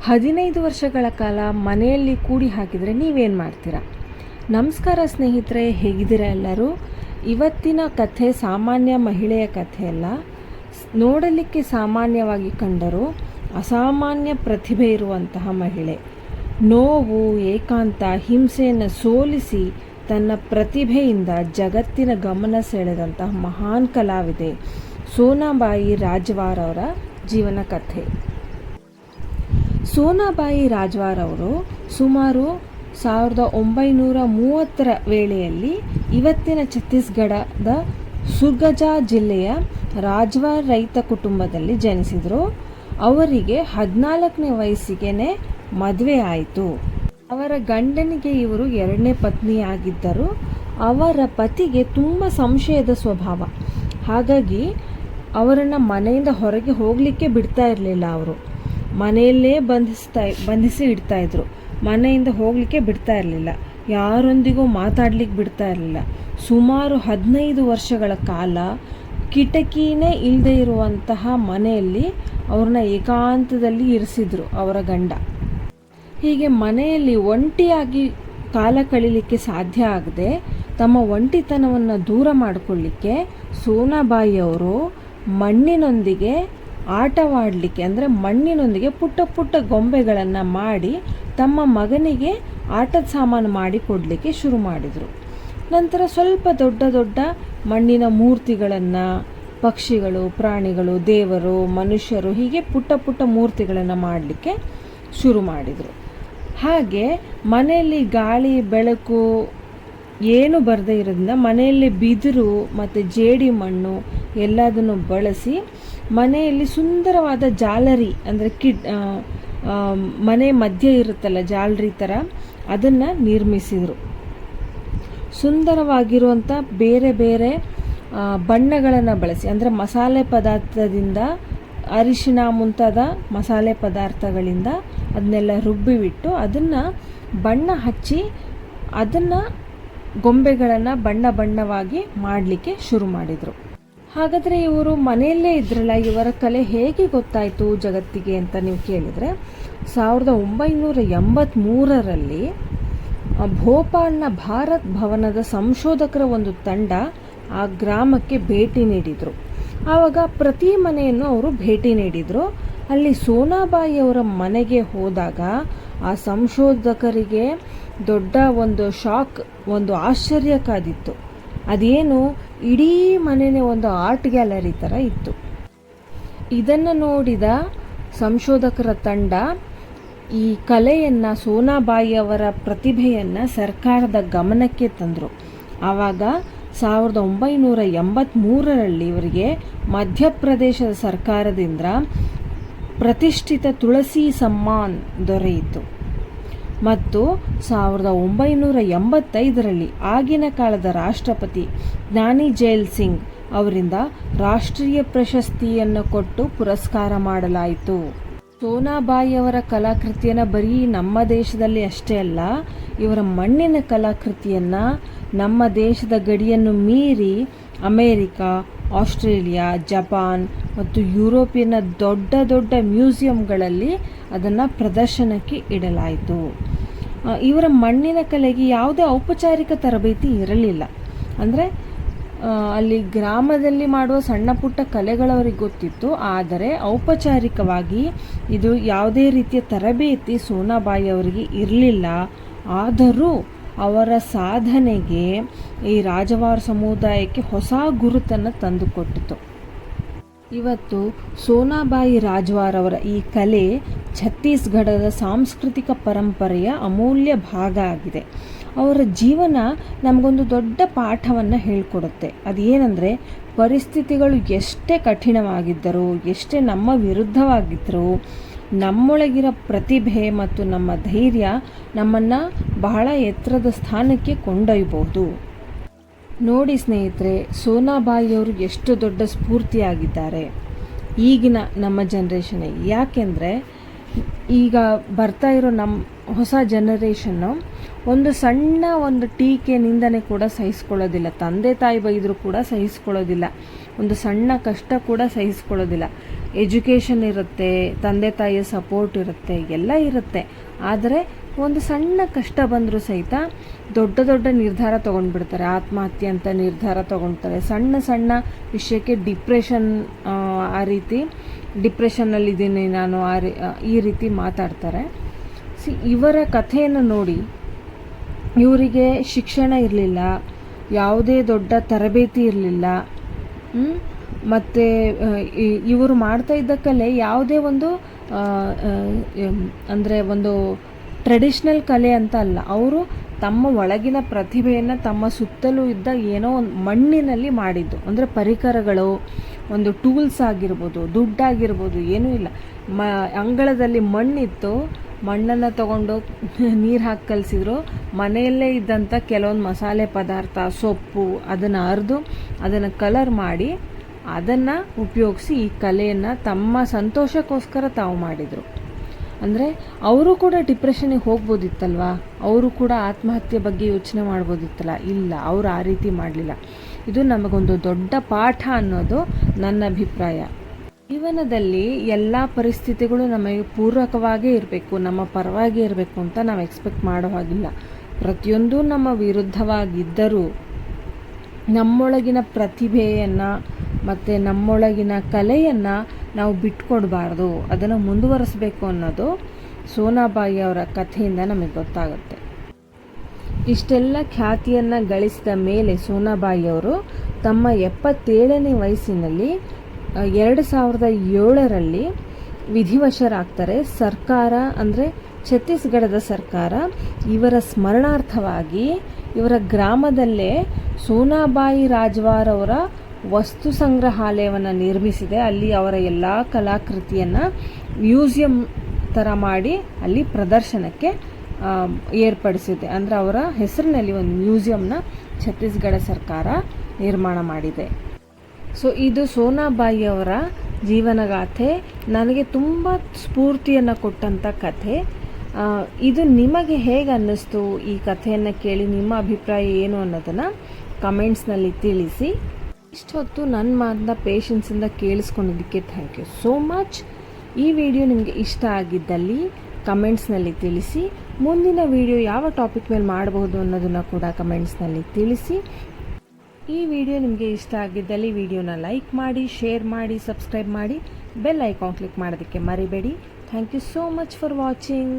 15 ವರ್ಷಗಳ ಕಾಲ ಮನೆಯಲ್ಲಿ ಕೂಡಿ ಹಾಕಿದರೆ ನೀವೇನು ಮಾಡ್ತೀರಾ? ನಮಸ್ಕಾರ ಸ್ನೇಹಿತರೆ, ಹೇಗಿದ್ದೀರಾ ಎಲ್ಲರೂ? ಇವತ್ತಿನ ಕಥೆ ಸಾಮಾನ್ಯ ಮಹಿಳೆಯ ಕಥೆಯಲ್ಲ. ನೋಡಲಿಕ್ಕೆ ಸಾಮಾನ್ಯವಾಗಿ ಕಂಡರೂ ಅಸಾಮಾನ್ಯ ಪ್ರತಿಭೆ ಇರುವಂತಹ ಮಹಿಳೆ. ನೋವು, ಏಕಾಂತ, ಹಿಂಸೆಯನ್ನು ಸೋಲಿಸಿ ತನ್ನ ಪ್ರತಿಭೆಯಿಂದ ಜಗತ್ತಿನ ಗಮನ ಸೆಳೆದಂತಹ ಮಹಾನ್ ಕಲಾವಿದೆ ಸೋನಾಬಾಯಿ ರಾಜ್ವಾರ್ ಅವರ ಜೀವನ ಕಥೆ. ಸೋನಾಬಾಯಿ ರಾಜ್ವಾರ್ ಅವರು ಸುಮಾರು 1930ರ ವೇಳೆಯಲ್ಲಿ ಇವತ್ತಿನ ಛತ್ತೀಸ್ಗಢದ ಸುರ್ಗಜಾ ಜಿಲ್ಲೆಯ ರಾಜ್ವಾರ್ ರೈತ ಕುಟುಂಬದಲ್ಲಿ ಜನಿಸಿದರು. ಅವರಿಗೆ 14ನೇ ವಯಸ್ಸಿಗೆ ಮದುವೆ ಆಯಿತು. ಅವರ ಗಂಡನಿಗೆ ಇವರು 2ನೇ ಪತ್ನಿಯಾಗಿದ್ದರು. ಅವರ ಪತಿಗೆ ತುಂಬ ಸಂಶಯದ ಸ್ವಭಾವ. ಹಾಗಾಗಿ ಅವರನ್ನು ಮನೆಯಿಂದ ಹೊರಗೆ ಹೋಗಲಿಕ್ಕೆ ಬಿಡ್ತಾ ಇರಲಿಲ್ಲ. ಅವರು ಮನೆಯಲ್ಲೇ ಬಂಧಿಸಿ ಇಡ್ತಾ ಇದ್ರು. ಮನೆಯಿಂದ ಹೋಗಲಿಕ್ಕೆ ಬಿಡ್ತಾ ಇರಲಿಲ್ಲ. ಯಾರೊಂದಿಗೂ ಮಾತಾಡ್ಲಿಕ್ಕೆ ಬಿಡ್ತಾ ಇರಲಿಲ್ಲ. ಸುಮಾರು 15 ವರ್ಷಗಳ ಕಾಲ ಕಿಟಕಿನೇ ಇಲ್ಲದೆ ಇರುವಂತಹ ಮನೆಯಲ್ಲಿ ಅವ್ರನ್ನ ಏಕಾಂತದಲ್ಲಿ ಇರಿಸಿದ್ರು ಅವರ ಗಂಡ. ಹೀಗೆ ಮನೆಯಲ್ಲಿ ಒಂಟಿಯಾಗಿ ಕಾಲ ಕಳೀಲಿಕ್ಕೆ ಸಾಧ್ಯ ಆಗದೆ ತಮ್ಮ ಒಂಟಿತನವನ್ನು ದೂರ ಮಾಡಿಕೊಳ್ಳಿಕ್ಕೆ ಸೋನಾಬಾಯಿ ಅವರು ಮಣ್ಣಿನೊಂದಿಗೆ ಆಟವಾಡಲಿಕ್ಕೆ, ಅಂದರೆ ಮಣ್ಣಿನೊಂದಿಗೆ ಪುಟ್ಟ ಪುಟ್ಟ ಗೊಂಬೆಗಳನ್ನು ಮಾಡಿ ತಮ್ಮ ಮಗನಿಗೆ ಆಟದ ಸಾಮಾನು ಮಾಡಿ ಕೊಡಲಿಕ್ಕೆ ಶುರು ಮಾಡಿದರು. ನಂತರ ಸ್ವಲ್ಪ ದೊಡ್ಡ ದೊಡ್ಡ ಮಣ್ಣಿನ ಮೂರ್ತಿಗಳನ್ನು, ಪಕ್ಷಿಗಳು, ಪ್ರಾಣಿಗಳು, ದೇವರು, ಮನುಷ್ಯರು, ಹೀಗೆ ಪುಟ್ಟ ಪುಟ್ಟ ಮೂರ್ತಿಗಳನ್ನು ಮಾಡಲಿಕ್ಕೆ ಶುರು ಮಾಡಿದರು. ಹಾಗೆ ಮನೆಯಲ್ಲಿ ಗಾಳಿ ಬೆಳಕು ಏನು ಬರದೇ ಇರೋದ್ರಿಂದ ಮನೆಯಲ್ಲಿ ಬಿದಿರು ಮತ್ತು ಜೇಡಿ ಮಣ್ಣು ಎಲ್ಲದನ್ನು ಬಳಸಿ ಮನೆಯಲ್ಲಿ ಸುಂದರವಾದ ಜಾಲರಿ, ಅಂದರೆ ಮನೆ ಮಧ್ಯೆ ಇರುತ್ತಲ್ಲ ಜಾಲರಿ ಥರ, ಅದನ್ನು ನಿರ್ಮಿಸಿದರು. ಸುಂದರವಾಗಿರುವಂಥ ಬೇರೆ ಬೇರೆ ಬಣ್ಣಗಳನ್ನು ಬಳಸಿ, ಅಂದರೆ ಮಸಾಲೆ ಪದಾರ್ಥದಿಂದ, ಅರಿಶಿನ ಮುಂತಾದ ಮಸಾಲೆ ಪದಾರ್ಥಗಳಿಂದ ಅದನ್ನೆಲ್ಲ ರುಬ್ಬಿಬಿಟ್ಟು ಅದನ್ನು ಬಣ್ಣ ಹಚ್ಚಿ ಅದನ್ನು ಗೊಂಬೆಗಳನ್ನು ಬಣ್ಣ ಬಣ್ಣವಾಗಿ ಮಾಡಲಿಕ್ಕೆ ಶುರು ಮಾಡಿದರು. ಹಾಗಾದರೆ ಇವರು ಮನೆಯಲ್ಲೇ ಇದ್ರಲ್ಲ, ಇವರ ಕಲೆ ಹೇಗೆ ಗೊತ್ತಾಯಿತು ಜಗತ್ತಿಗೆ ಅಂತ ನೀವು ಕೇಳಿದರೆ, 1983ರಲ್ಲಿ ಭೋಪಾಲ್ನ ಭಾರತ್ ಭವನದ ಸಂಶೋಧಕರ ಒಂದು ತಂಡ ಆ ಗ್ರಾಮಕ್ಕೆ ಭೇಟಿ ನೀಡಿದರು. ಆವಾಗ ಪ್ರತಿ ಮನೆಯನ್ನು ಅವರು ಭೇಟಿ ನೀಡಿದರು. ಅಲ್ಲಿ ಸೋನಾಬಾಯಿ ಅವರ ಮನೆಗೆ ಹೋದಾಗ ಆ ಸಂಶೋಧಕರಿಗೆ ದೊಡ್ಡ ಒಂದು ಶಾಕ್, ಒಂದು ಆಶ್ಚರ್ಯ ಕಾದಿತ್ತು. ಅದೇನು, ಇಡೀ ಮನೆಯೇ ಒಂದು ಆರ್ಟ್ ಗ್ಯಾಲರಿ ಥರ ಇತ್ತು. ಇದನ್ನು ನೋಡಿದ ಸಂಶೋಧಕರ ತಂಡ ಈ ಕಲೆಯನ್ನು, ಸೋನಾಬಾಯಿ ಅವರ ಪ್ರತಿಭೆಯನ್ನು ಸರ್ಕಾರದ ಗಮನಕ್ಕೆ ತಂದರು. ಆವಾಗ 1983ರಲ್ಲಿ ಇವರಿಗೆ ಮಧ್ಯಪ್ರದೇಶದ ಸರ್ಕಾರದಿಂದ ಪ್ರತಿಷ್ಠಿತ ತುಳಸಿ ಸಮ್ಮಾನ್ ದೊರೆಯಿತು. ಮತ್ತು 1985ರಲ್ಲಿ ಆಗಿನ ಕಾಲದ ರಾಷ್ಟ್ರಪತಿ ಜ್ಞಾನಿ ಜೈಲ್ ಸಿಂಗ್ ಅವರಿಂದ ರಾಷ್ಟ್ರೀಯ ಪ್ರಶಸ್ತಿಯನ್ನು ಕೊಟ್ಟು ಪುರಸ್ಕಾರ ಮಾಡಲಾಯಿತು. ಸೋನಾಬಾಯಿ ಅವರ ಕಲಾಕೃತಿಯನ್ನು ಬರೀ ನಮ್ಮ ದೇಶದಲ್ಲಿ ಅಷ್ಟೇ ಅಲ್ಲ, ಇವರ ಮಣ್ಣಿನ ಕಲಾಕೃತಿಯನ್ನು ನಮ್ಮ ದೇಶದ ಗಡಿಯನ್ನು ಮೀರಿ ಅಮೇರಿಕಾ, ಆಸ್ಟ್ರೇಲಿಯಾ, ಜಪಾನ್ ಮತ್ತು ಯುರೋಪಿನ ದೊಡ್ಡ ದೊಡ್ಡ ಮ್ಯೂಸಿಯಂಗಳಲ್ಲಿ ಅದನ್ನು ಪ್ರದರ್ಶನಕ್ಕೆ ಇಡಲಾಯಿತು. ಇವರ ಮಣ್ಣಿನ ಕಲೆಗೆ ಯಾವುದೇ ಔಪಚಾರಿಕ ತರಬೇತಿ ಇರಲಿಲ್ಲ. ಅಂದರೆ ಅಲ್ಲಿ ಗ್ರಾಮದಲ್ಲಿ ಮಾಡುವ ಸಣ್ಣ ಪುಟ್ಟ ಕಲೆಗಳವರಿಗೆ ಗೊತ್ತಿತ್ತು, ಆದರೆ ಔಪಚಾರಿಕವಾಗಿ ಇದು ಯಾವುದೇ ರೀತಿಯ ತರಬೇತಿ ಸೋನಾಬಾಯಿ ಅವರಿಗೆ ಇರಲಿಲ್ಲ. ಆದರೂ ಅವರ ಸಾಧನೆಗೆ ಈ ರಾಜ್ವಾರ್ ಸಮುದಾಯಕ್ಕೆ ಹೊಸ ಗುರುತನ್ನು ತಂದುಕೊಟ್ಟಿತು. ಇವತ್ತು ಸೋನಾಬಾಯಿ ರಾಜ್ವಾರ್ ಅವರ ಈ ಕಲೆ ಛತ್ತೀಸ್ಗಢದ ಸಾಂಸ್ಕೃತಿಕ ಪರಂಪರೆಯ ಅಮೂಲ್ಯ ಭಾಗ ಆಗಿದೆ. ಅವರ ಜೀವನ ನಮಗೊಂದು ದೊಡ್ಡ ಪಾಠವನ್ನು ಹೇಳಿಕೊಡುತ್ತೆ. ಅದೇನೆಂದರೆ, ಪರಿಸ್ಥಿತಿಗಳು ಎಷ್ಟೇ ಕಠಿಣವಾಗಿದ್ದರೂ, ಎಷ್ಟೇ ನಮ್ಮ ವಿರುದ್ಧವಾಗಿದ್ದರೂ, ನಮ್ಮೊಳಗಿರೋ ಪ್ರತಿಭೆ ಮತ್ತು ನಮ್ಮ ಧೈರ್ಯ ನಮ್ಮನ್ನು ಬಹಳ ಎತ್ತರದ ಸ್ಥಾನಕ್ಕೆ ಕೊಂಡೊಯ್ಯಬಹುದು. ನೋಡಿ ಸ್ನೇಹಿತರೆ, ಸೋನಾಬಾಯಿಯವರು ಎಷ್ಟು ದೊಡ್ಡ ಸ್ಫೂರ್ತಿಯಾಗಿದ್ದಾರೆ ಈಗಿನ ನಮ್ಮ ಜನ್ರೇಷನ್ಗೆ. ಯಾಕೆಂದರೆ ಈಗ ಬರ್ತಾ ಇರೋ ನಮ್ಮ ಹೊಸ ಜನರೇಷನ್ನು ಒಂದು ಸಣ್ಣ ಒಂದು ಟೀಕೆ, ನಿಂದನೆ ಕೂಡ ಸಹಿಸ್ಕೊಳ್ಳೋದಿಲ್ಲ. ತಂದೆ ತಾಯಿ ಬೈದರೂ ಕೂಡ ಸಹಿಸ್ಕೊಳ್ಳೋದಿಲ್ಲ. ಒಂದು ಸಣ್ಣ ಕಷ್ಟ ಕೂಡ ಸಹಿಸ್ಕೊಳ್ಳೋದಿಲ್ಲ. ಎಜುಕೇಷನ್ ಇರುತ್ತೆ, ತಂದೆ ತಾಯಿಯ ಸಪೋರ್ಟ್ ಇರುತ್ತೆ, ಎಲ್ಲ ಇರುತ್ತೆ. ಆದರೆ ಒಂದು ಸಣ್ಣ ಕಷ್ಟ ಬಂದರೂ ಸಹಿತ ದೊಡ್ಡ ದೊಡ್ಡ ನಿರ್ಧಾರ ತೊಗೊಂಡ್ಬಿಡ್ತಾರೆ. ಆತ್ಮಹತ್ಯೆ ಅಂತ ನಿರ್ಧಾರ ತೊಗೊಳ್ತಾರೆ. ಸಣ್ಣ ಸಣ್ಣ ವಿಷಯಕ್ಕೆ ಡಿಪ್ರೆಷನ್, ಆ ರೀತಿ ಡಿಪ್ರೆಷನ್ನಲ್ಲಿದ್ದೀನಿ ನಾನು ಈ ರೀತಿ ಮಾತಾಡ್ತಾರೆ. ಇವರ ಕಥೆಯನ್ನು ನೋಡಿ, ಇವರಿಗೆ ಶಿಕ್ಷಣ ಇರಲಿಲ್ಲ, ಯಾವುದೇ ದೊಡ್ಡ ತರಬೇತಿ ಇರಲಿಲ್ಲ, ಮತ್ತು ಇವರು ಮಾಡ್ತಾ ಇದ್ದ ಕಲೆ ಯಾವುದೇ ಒಂದು ಅಂದರೆ ಒಂದು ಟ್ರೆಡಿಷ್ನಲ್ ಕಲೆ ಅಂತ ಅಲ್ಲ. ಅವರು ತಮ್ಮ ಒಳಗಿನ ಪ್ರತಿಭೆಯನ್ನು ತಮ್ಮ ಸುತ್ತಲೂ ಇದ್ದ ಏನೋ ಒಂದು ಮಣ್ಣಿನಲ್ಲಿ ಮಾಡಿದ್ದು. ಅಂದರೆ ಪರಿಕರಗಳು, ಒಂದು ಟೂಲ್ಸ್ ಆಗಿರ್ಬೋದು, ದುಡ್ಡಾಗಿರ್ಬೋದು, ಏನೂ ಇಲ್ಲ. ಅಂಗಳದಲ್ಲಿ ಮಣ್ಣಿತ್ತು, ಮಣ್ಣನ್ನು ತಗೊಂಡು ನೀರು ಹಾಕಿ ಕಲಸಿದ್ರು. ಮನೆಯಲ್ಲೇ ಇದ್ದಂಥ ಕೆಲವೊಂದು ಮಸಾಲೆ ಪದಾರ್ಥ, ಸೊಪ್ಪು, ಅದನ್ನು ಅರೆದು ಅದನ್ನು ಕಲರ್ ಮಾಡಿ ಅದನ್ನು ಉಪಯೋಗಿಸಿ ಈ ಕಲೆಯನ್ನು ತಮ್ಮ ಸಂತೋಷಕ್ಕೋಸ್ಕರ ತಾವು ಮಾಡಿದರು. ಅಂದರೆ ಅವರು ಕೂಡ ಡಿಪ್ರೆಷನ್ಗೆ ಹೋಗ್ಬೋದಿತ್ತಲ್ವ, ಅವರು ಕೂಡ ಆತ್ಮಹತ್ಯೆ ಬಗ್ಗೆ ಯೋಚನೆ ಮಾಡ್ಬೋದಿತ್ತಲ್ಲ. ಇಲ್ಲ, ಅವರು ಆ ರೀತಿ ಮಾಡಲಿಲ್ಲ. ಇದು ನಮಗೊಂದು ದೊಡ್ಡ ಪಾಠ ಅನ್ನೋದು ನನ್ನ ಅಭಿಪ್ರಾಯ. ಜೀವನದಲ್ಲಿ ಎಲ್ಲ ಪರಿಸ್ಥಿತಿಗಳು ನಮಗೆ ಪೂರಕವಾಗೇ ಇರಬೇಕು, ನಮ್ಮ ಪರವಾಗಿ ಇರಬೇಕು ಅಂತ ನಾವು ಎಕ್ಸ್ಪೆಕ್ಟ್ ಮಾಡೋ ಹಾಗಿಲ್ಲ. ಪ್ರತಿಯೊಂದು ನಮ್ಮ ವಿರುದ್ಧವಾಗಿದ್ದರೂ ನಮ್ಮೊಳಗಿನ ಪ್ರತಿಭೆಯನ್ನು ಮತ್ತು ನಮ್ಮೊಳಗಿನ ಕಲೆಯನ್ನು ನಾವು ಬಿಟ್ಕೊಡ್ಬಾರ್ದು, ಅದನ್ನು ಮುಂದುವರಿಸಬೇಕು ಅನ್ನೋದು ಸೋನಾಬಾಯಿ ಅವರ ಕಥೆಯಿಂದ ನಮಗೆ ಗೊತ್ತಾಗುತ್ತೆ. ಇಷ್ಟೆಲ್ಲ ಖ್ಯಾತಿಯನ್ನು ಗಳಿಸಿದ ಮೇಲೆ ಸೋನಾಬಾಯಿ ಅವರು ತಮ್ಮ 77ನೇ ವಯಸ್ಸಿನಲ್ಲಿ 2007ರಲ್ಲಿ ವಿಧಿವಶರಾಗ್ತಾರೆ. ಸರ್ಕಾರ, ಅಂದರೆ ಛತ್ತೀಸ್ಗಢದ ಸರ್ಕಾರ, ಇವರ ಸ್ಮರಣಾರ್ಥವಾಗಿ ಇವರ ಗ್ರಾಮದಲ್ಲೇ ಸೋನಾಬಾಯಿ ರಾಜ್ವಾರ್ ಅವರ ವಸ್ತು ಸಂಗ್ರಹಾಲಯವನ್ನು ನಿರ್ಮಿಸಿದೆ. ಅಲ್ಲಿ ಅವರ ಎಲ್ಲ ಕಲಾಕೃತಿಯನ್ನು ಮ್ಯೂಸಿಯಂ ಥರ ಮಾಡಿ ಅಲ್ಲಿ ಪ್ರದರ್ಶನಕ್ಕೆ ಏರ್ಪಡಿಸಿದೆ. ಅಂದರೆ ಅವರ ಹೆಸರಿನಲ್ಲಿ ಒಂದು ಮ್ಯೂಸಿಯಂನ ಛತ್ತೀಸ್ಗಢ ಸರ್ಕಾರ ನಿರ್ಮಾಣ ಮಾಡಿದೆ. ಸೊ ಇದು ಸೋನಾಬಾಯಿ ಅವರ ಜೀವನಗಾಥೆ. ನನಗೆ ತುಂಬ ಸ್ಫೂರ್ತಿಯನ್ನು ಕೊಟ್ಟಂಥ ಕಥೆ. ಇದು ನಿಮಗೆ ಹೇಗೆ ಅನ್ನಿಸ್ತು? ಈ ಕಥೆಯನ್ನು ಕೇಳಿ ನಿಮ್ಮ ಅಭಿಪ್ರಾಯ ಏನು ಅನ್ನೋದನ್ನು ಕಮೆಂಟ್ಸ್ನಲ್ಲಿ ತಿಳಿಸಿ. ಇಷ್ಟೊತ್ತು ನನ್ನ ಮಾತನ್ನ ಪೇಷನ್ಸಿಂದ ಕೇಳಿಸ್ಕೊಂಡಿದ್ದಕ್ಕೆ ಥ್ಯಾಂಕ್ ಯು ಸೋ ಮಚ್. ಈ ವಿಡಿಯೋ ನಿಮಗೆ ಇಷ್ಟ ಆಗಿದ್ದಲ್ಲಿ ಕಮೆಂಟ್ಸ್ನಲ್ಲಿ ತಿಳಿಸಿ. ಮುಂದಿನ ವಿಡಿಯೋ ಯಾವ ಟಾಪಿಕ್ ಮೇಲೆ ಮಾಡಬಹುದು ಅನ್ನೋದನ್ನು ಕೂಡ ಕಮೆಂಟ್ಸ್ನಲ್ಲಿ ತಿಳಿಸಿ. ಈ ವಿಡಿಯೋ ನಿಮಗೆ ಇಷ್ಟ ಆಗಿದ್ದಲ್ಲಿ ವಿಡಿಯೋನ ಲೈಕ್ ಮಾಡಿ, ಶೇರ್ ಮಾಡಿ, ಸಬ್ಸ್ಕ್ರೈಬ್ ಮಾಡಿ, ಬೆಲ್ ಐಕಾನ್ ಕ್ಲಿಕ್ ಮಾಡೋದಕ್ಕೆ ಮರಿಬೇಡಿ. Thank you so much for watching.